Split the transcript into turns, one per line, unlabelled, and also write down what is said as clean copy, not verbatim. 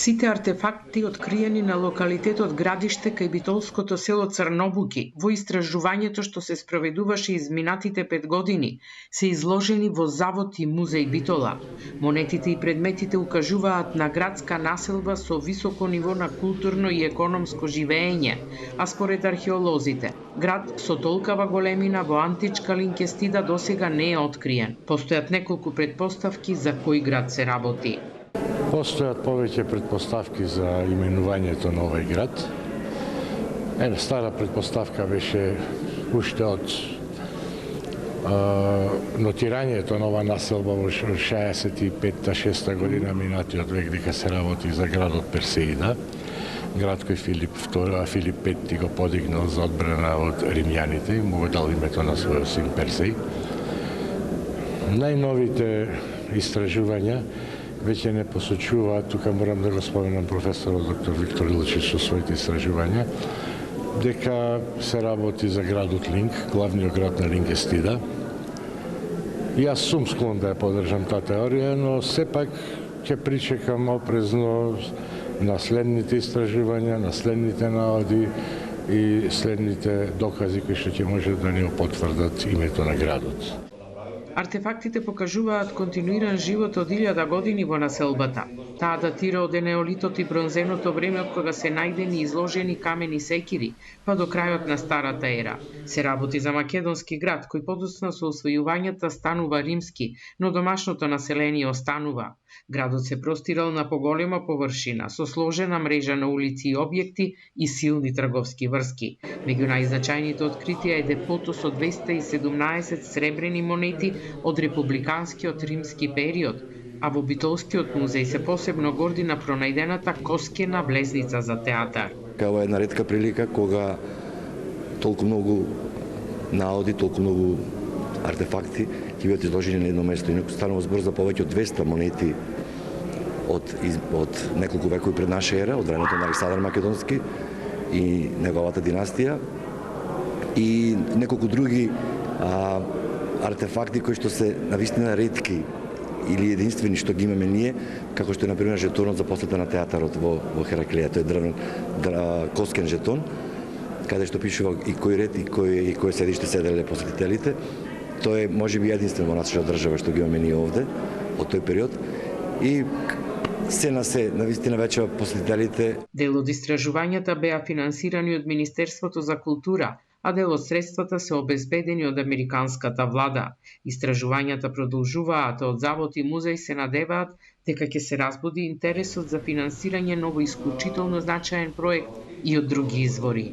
Сите артефакти откриени на локалитетот Градиште кај битолското село Црнобуки во истражувањето што се спроведуваше изминатите 5 години се изложени во Завод и музеј Битола. Монетите и предметите укажуваат на градска населба со високо ниво на културно и економско живеење, а според археолозите, град со толкава големина во античка Линкестида досега не е откриен. Постојат неколку предпоставки за кој град се работи.
Постојат повеќе предпоставки за именувањето на овој град. Една стара предпоставка беше уште од нотирањето на ова населба во 65-6 година минатиот век дека се работи за градот Персеида, град кој Филип V го подигнал за одбрана од римјаните и му го дал името на својот син Персеј. Најновите истражувања веќе не посочуваат, тука морам да го споменам професорот доктор Виктор Илчич со своите истражувања, дека се работи за градот Линк, главниот град на Линкестида. Јас сум склон да ја поддржам таа теорија, но сепак ќе причекам опрезно на следните истражувања, на следните наоди и следните докази кои што ќе може да ни потврдат името на градот.
Артефактите покажуваат континуиран живот од 1000 години во населбата. Таа датира од енеолитот и бронзеното време од кога се најдени изложени камени секири, па до крајот на старата ера. Се работи за македонски град кој подоцна со освојувањата станува римски, но домашното население останува. Градот се простирал на поголема површина, со сложена мрежа на улици и објекти и силни трговски врски. Меѓу најзначајните откритија е депото со 217 сребрени монети од републиканскиот римски период, а во Битолскиот музеј се посебно горди на пронајдената коскена влезница за театар.
Ова е една ретка прилика кога толку многу наоди, толку многу артефакти ќе бидат изложени на едно место. Инаку станува збор за повеќе од 200 монети од неколку векови пред наша ера, од времето на Александар Македонски и неговата династија, и неколку други артефакти кои што се навистина ретки или единствени што ги имаме ние, како што е например жетонот за посета на театарот во Хераклеја, тој е дрвен коскен жетон, каде што пишува и кој ред и кој седиште седеле посетителите. Тој е можеби единствен во нашата држава што ги имаме ние овде од тој период и се навистина вече посетителите.
Дел од истражувањата беа финансирани од Министерството за култура, а дел од средствата се обезбедени од американската влада. Истражувањата продолжуваат, а од Завод и музеј се надеваат дека ќе се разбуди интересот за финансирање ново исклучително значаен проект и од други извори.